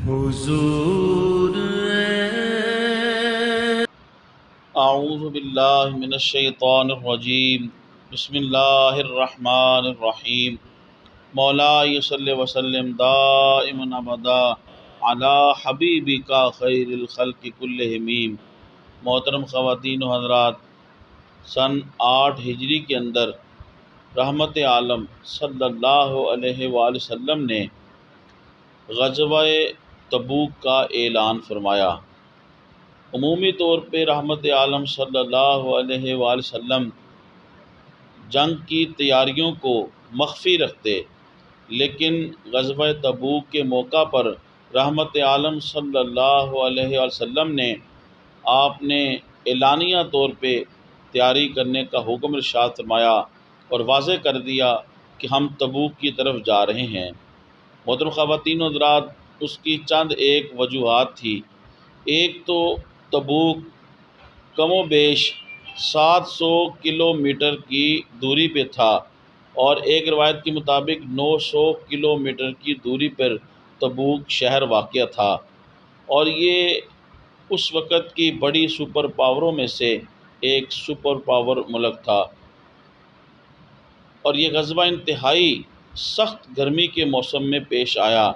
حضور اعوذ باللہ من الشیطان الرجیم بسم اللہ الرحمن الرحیم مولا صلی وسلم دائما ابدا علی حبیبک خیر الخلق کلہم۔ محترم خواتین و حضرات، سن 8 ہجری کے اندر رحمت عالم صلی اللہ علیہ وآلہ وسلم نے غزوہ تبوک کا اعلان فرمایا۔ عمومی طور پہ رحمت عالم صلی اللہ علیہ وآلہ وسلم جنگ کی تیاریوں کو مخفی رکھتے، لیکن غزوہ تبوک کے موقع پر رحمت عالم صلی اللہ علیہ وآلہ وسلم نے آپ نے اعلانیہ طور پہ تیاری کرنے کا حکم ارشاد فرمایا اور واضح کر دیا کہ ہم تبوک کی طرف جا رہے ہیں۔ محترم خواتین و حضرات، اس کی چند ایک وجوہات تھی۔ ایک تو تبوک کم و بیش 700 کلومیٹر کی دوری پہ تھا، اور ایک روایت کے مطابق 900 کلومیٹر کی دوری پر تبوک شہر واقع تھا، اور یہ اس وقت کی بڑی سپر پاوروں میں سے ایک سپر پاور ملک تھا، اور یہ غزوہ انتہائی سخت گرمی کے موسم میں پیش آیا۔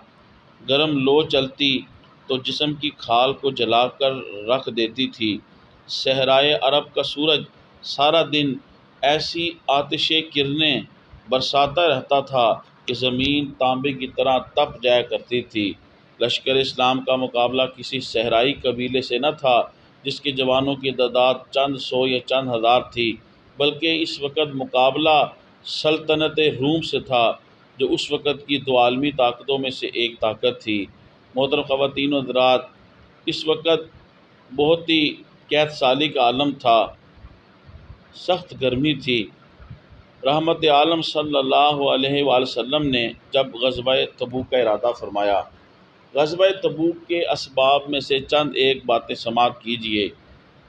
گرم لو چلتی تو جسم کی کھال کو جلا کر رکھ دیتی تھی۔ صحرائے عرب کا سورج سارا دن ایسی آتش کرنیں برساتا رہتا تھا کہ زمین تانبے کی طرح تپ جایا کرتی تھی۔ لشکر اسلام کا مقابلہ کسی صحرائی قبیلے سے نہ تھا جس کے جوانوں کی تعداد چند سو یا چند ہزار تھی، بلکہ اس وقت مقابلہ سلطنت روم سے تھا، جو اس وقت کی دو عالمی طاقتوں میں سے ایک طاقت تھی۔ محترم خواتین و حضرات، اس وقت بہت ہی قحط سالی کا عالم تھا، سخت گرمی تھی۔ رحمت عالم صلی اللہ علیہ وآلہ وسلم نے جب غزوہ تبوک کا ارادہ فرمایا، غزوہ تبوک کے اسباب میں سے چند ایک باتیں سماعت کیجیے۔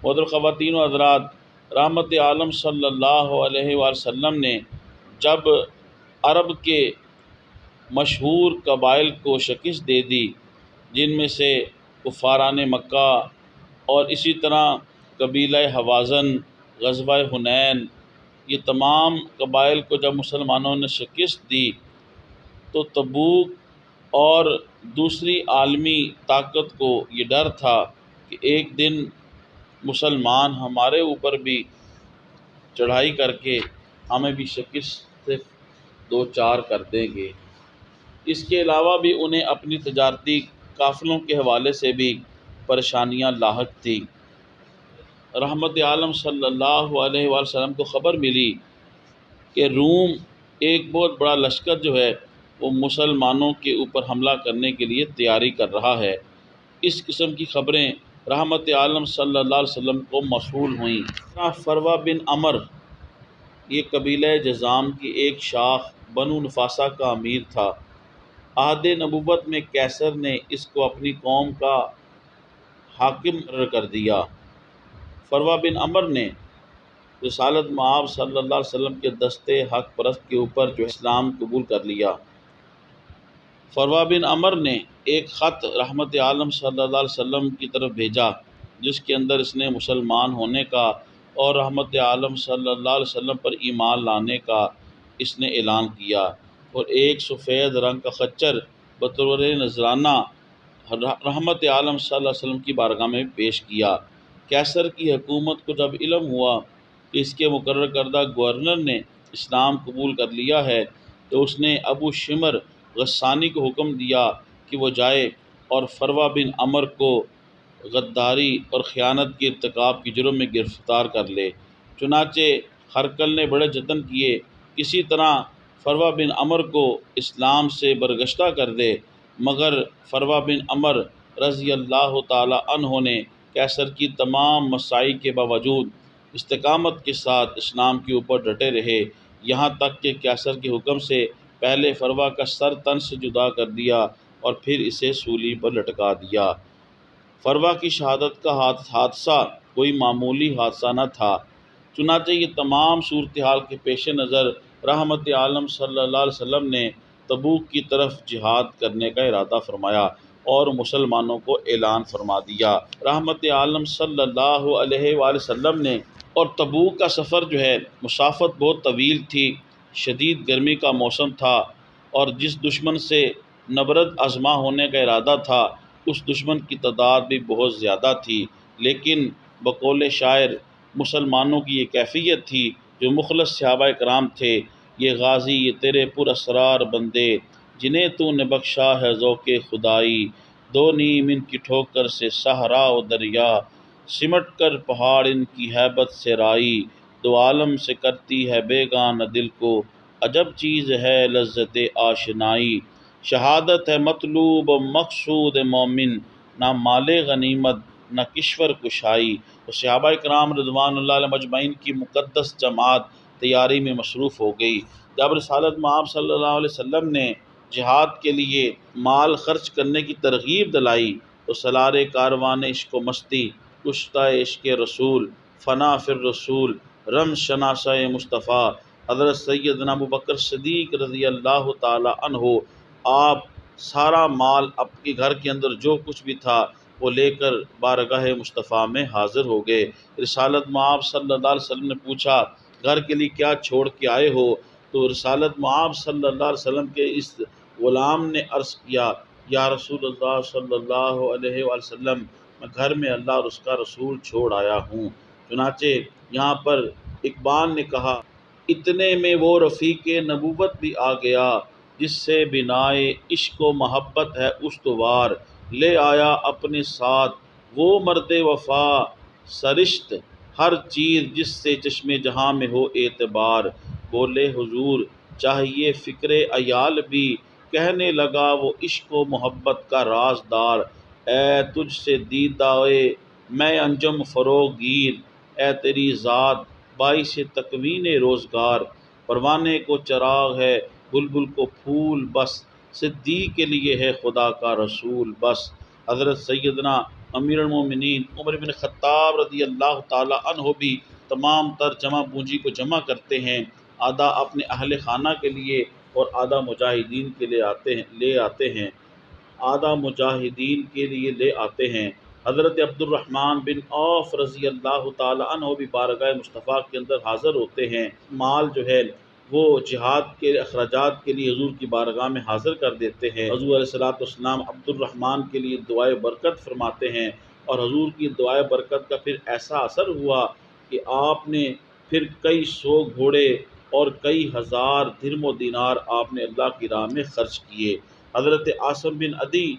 محترم خواتین و حضرات، رحمت عالم صلی اللہ علیہ وآلہ وسلم نے جب عرب کے مشہور قبائل کو شکست دے دی، جن میں سے کفاران مکہ اور اسی طرح قبیلہ حوازن، غزوہ حنین، یہ تمام قبائل کو جب مسلمانوں نے شکست دی، تو تبوک اور دوسری عالمی طاقت کو یہ ڈر تھا کہ ایک دن مسلمان ہمارے اوپر بھی چڑھائی کر کے ہمیں بھی شکست سے دو چار کر دیں گے۔ اس کے علاوہ بھی انہیں اپنی تجارتی قافلوں کے حوالے سے بھی پریشانیاں لاحق تھیں۔ رحمت عالم صلی اللہ علیہ وآلہ وسلم کو خبر ملی کہ روم ایک بہت بڑا لشکر جو ہے وہ مسلمانوں کے اوپر حملہ کرنے کے لیے تیاری کر رہا ہے۔ اس قسم کی خبریں رحمت عالم صلی اللہ علیہ وسلم کو موصول ہوئیں۔ فروہ بن عمر، یہ قبیلہ جذام کی ایک شاخ بنو نفاسہ کا امیر تھا۔ عہد نبوت میں قیصر نے اس کو اپنی قوم کا حاکم مقرر کر دیا۔ فروہ بن عمر نے رسالت مآب صلی اللہ علیہ وسلم کے دستے حق پرست کے اوپر جو اسلام قبول کر لیا۔ فروہ بن عمر نے ایک خط رحمت عالم صلی اللہ علیہ وسلم کی طرف بھیجا، جس کے اندر اس نے مسلمان ہونے کا اور رحمت عالم صلی اللہ علیہ وسلم پر ایمان لانے کا اس نے اعلان کیا، اور ایک سفید رنگ کا خچر بطور نذرانہ رحمت عالم صلی اللہ علیہ وسلم کی بارگاہ میں پیش کیا۔ قیصر کی حکومت کو جب علم ہوا کہ اس کے مقرر کردہ گورنر نے اسلام قبول کر لیا ہے، تو اس نے ابو شمر غسانی کو حکم دیا کہ وہ جائے اور فروہ بن عمر کو غداری اور خیانت کے ارتکاب کی جرم میں گرفتار کر لے۔ چنانچہ ہرقل نے بڑے جتن کیے کسی طرح فروہ بن عمر کو اسلام سے برگشتہ کر دے، مگر فروہ بن عمر رضی اللہ تعالی عنہ نے قیصر کی تمام مساعی کے باوجود استقامت کے ساتھ اسلام کے اوپر ڈٹے رہے، یہاں تک کہ قیصر کے حکم سے پہلے فروہ کا سر تن سے جدا کر دیا اور پھر اسے سولی پر لٹکا دیا۔ فروہ کی شہادت کا حادثہ کوئی معمولی حادثہ نہ تھا، چنانچہ یہ تمام صورتحال کے پیش نظر رحمت عالم صلی اللہ علیہ وسلم نے تبوک کی طرف جہاد کرنے کا ارادہ فرمایا، اور مسلمانوں کو اعلان فرما دیا۔ رحمت عالم صلی اللہ علیہ وآلہ وسلم نے، اور تبوک کا سفر جو ہے مسافت بہت طویل تھی، شدید گرمی کا موسم تھا، اور جس دشمن سے نبرد آزما ہونے کا ارادہ تھا اس دشمن کی تعداد بھی بہت زیادہ تھی، لیکن بقول شاعر مسلمانوں کی یہ کیفیت تھی جو مخلص صحابہ کرام تھے، یہ غازی یہ تیرے پر اسرار بندے، جنہیں تو نے بخشا ہے ذوق خدائی، دو نیم ان کی ٹھوکر سے صحرا و دریا، سمٹ کر پہاڑ ان کی ہیبت سے رائی، دو عالم سے کرتی ہے بیگانہ دل کو، عجب چیز ہے لذت آشنائی، شہادت ہے مطلوب و مقصود مومن، نہ مال غنیمت نہ کشور کشائی۔ تو صحابہ کرام رضوان اللہ علیہ مجمعین کی مقدس جماعت تیاری میں مصروف ہو گئی۔ جب رسالت مآب صلی اللہ علیہ وسلم نے جہاد کے لیے مال خرچ کرنے کی ترغیب دلائی تو سالار کاروان عشق و مستی، کشتہ عشق رسول، فنا فر رسول، رم شناسہ مصطفیٰ حضرت سیدنا ابوبکر صدیق رضی اللہ تعالی عنہ، آپ سارا مال اپنے گھر کے اندر جو کچھ بھی تھا وہ لے کر بارگاہ مصطفیٰ میں حاضر ہو گئے۔ رسالت مآب صلی اللہ علیہ وسلم نے پوچھا گھر کے لیے کیا چھوڑ کے آئے ہو؟ تو رسالت مآب صلی اللہ علیہ وسلم کے اس غلام نے عرض کیا، یا رسول اللہ صلی اللہ علیہ وآلہ وسلم، میں گھر میں اللہ اور اس کا رسول چھوڑ آیا ہوں۔ چنانچہ یہاں پر اقبال نے کہا، اتنے میں وہ رفیق نبوت بھی آ گیا، جس سے بنائے عشق و محبت ہے استوار، لے آیا اپنے ساتھ وہ مرد وفا سرشت، ہر چیز جس سے چشم جہاں میں ہو اعتبار، بولے حضور چاہیے فکر عیال بھی، کہنے لگا وہ عشق و محبت کا رازدار، اے تجھ سے دیدائے میں انجم فروغ گیر، اے تیری ذات باعث تکوین روزگار، پروانے کو چراغ ہے بلبل کو پھول بس، صدیق کے لیے ہے خدا کا رسول بس۔ حضرت سیدنا امیر المومنین عمر بن خطاب رضی اللہ تعالی عنہ بھی تمام تر جمع پونجی کو جمع کرتے ہیں، آدھا اپنے اہل خانہ کے لیے اور آدھا مجاہدین کے لیے لے آتے ہیں۔ حضرت عبد الرحمن بن عوف رضی اللہ تعالی عنہ بھی بارگاہ مصطفیٰ کے اندر حاضر ہوتے ہیں، مال جو ہے وہ جہاد کے اخراجات کے لیے حضور کی بارگاہ میں حاضر کر دیتے ہیں۔ حضور علیہ السلام عبد الرحمن کے لیے دعائے برکت فرماتے ہیں، اور حضور کی دعائے برکت کا پھر ایسا اثر ہوا کہ آپ نے پھر کئی سو گھوڑے اور کئی ہزار درہم و دینار آپ نے اللہ کی راہ میں خرچ کیے۔ حضرت عاصم بن عدی،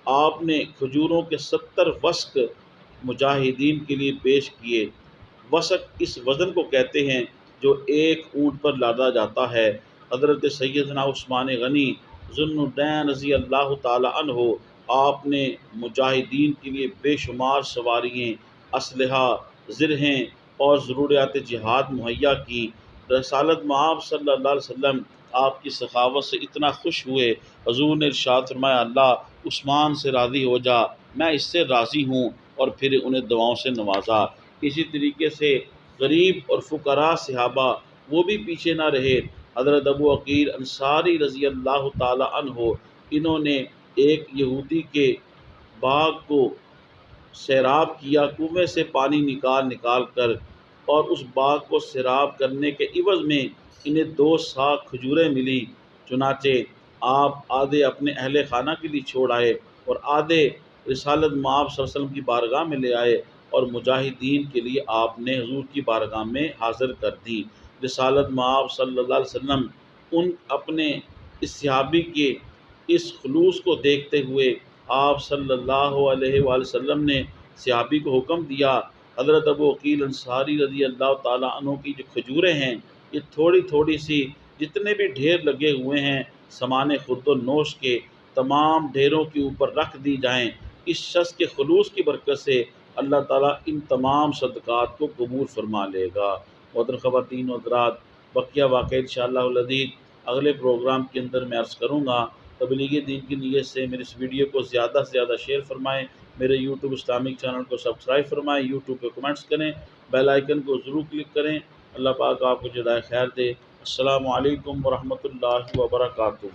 آپ نے کھجوروں کے 70 وسق مجاہدین کے لیے پیش کیے۔ وسق اس وزن کو کہتے ہیں جو ایک اونٹ پر لادا جاتا ہے۔ حضرت سیدنا عثمان غنی ذو النورین رضی اللہ تعالی عنہ، آپ نے مجاہدین کے لیے بے شمار سواریاں، اسلحہ، زرہیں اور ضروریات جہاد مہیا کی۔ رسالت مآب صلی اللہ علیہ وسلم آپ کی سخاوت سے اتنا خوش ہوئے، حضور نے ارشاد فرمایا، اللہ عثمان سے راضی ہو جا، میں اس سے راضی ہوں، اور پھر انہیں دعاؤں سے نوازا۔ اسی طریقے سے غریب اور فقراء صحابہ وہ بھی پیچھے نہ رہے۔ حضرت ابو عقیل انصاری رضی اللہ تعالی عنہ، انہوں نے ایک یہودی کے باغ کو سیراب کیا، کنویں سے پانی نکال کر، اور اس باغ کو سیراب کرنے کے عوض میں انہیں 2 سا کھجوریں ملی۔ چنانچہ آپ آدھے اپنے اہل خانہ کے لیے چھوڑ آئے اور آدھے رسالت مآب صلی اللہ علیہ وسلم کی بارگاہ میں لے آئے، اور مجاہدین کے لیے آپ نے حضور کی بارگاہ میں حاضر کر دی۔ رسالت مآب صلی اللہ علیہ وسلم ان اپنے اس صحابی کے اس خلوص کو دیکھتے ہوئے آپ صلی اللہ علیہ وآلہ وسلم نے صحابی کو حکم دیا، حضرت ابو عقیل انصاری رضی اللہ تعالیٰ عنہ کی جو کھجوریں ہیں یہ تھوڑی تھوڑی سی، جتنے بھی ڈھیر لگے ہوئے ہیں سامان خرد و نوش کے، تمام ڈھیروں کے اوپر رکھ دی جائیں۔ اس شخص کے خلوص کی برکت سے اللہ تعالیٰ ان تمام صدقات کو قبول فرما لے گا۔ محترم خواتین و حضرات، بقیہ واقعہ انشاءاللہ العزیز اگلے پروگرام کے اندر میں عرض کروں گا۔ تبلیغ دین کی نیت سے میرے اس ویڈیو کو زیادہ سے زیادہ شیئر فرمائیں، میرے یوٹیوب اسلامک چینل کو سبسکرائب فرمائیں، یوٹیوب پہ کمنٹس کریں، بیل آئیکن کو ضرور کلک کریں۔ اللہ پاک آپ کو جزائے خیر دے۔ السلام علیکم ورحمۃ اللہ وبرکاتہ۔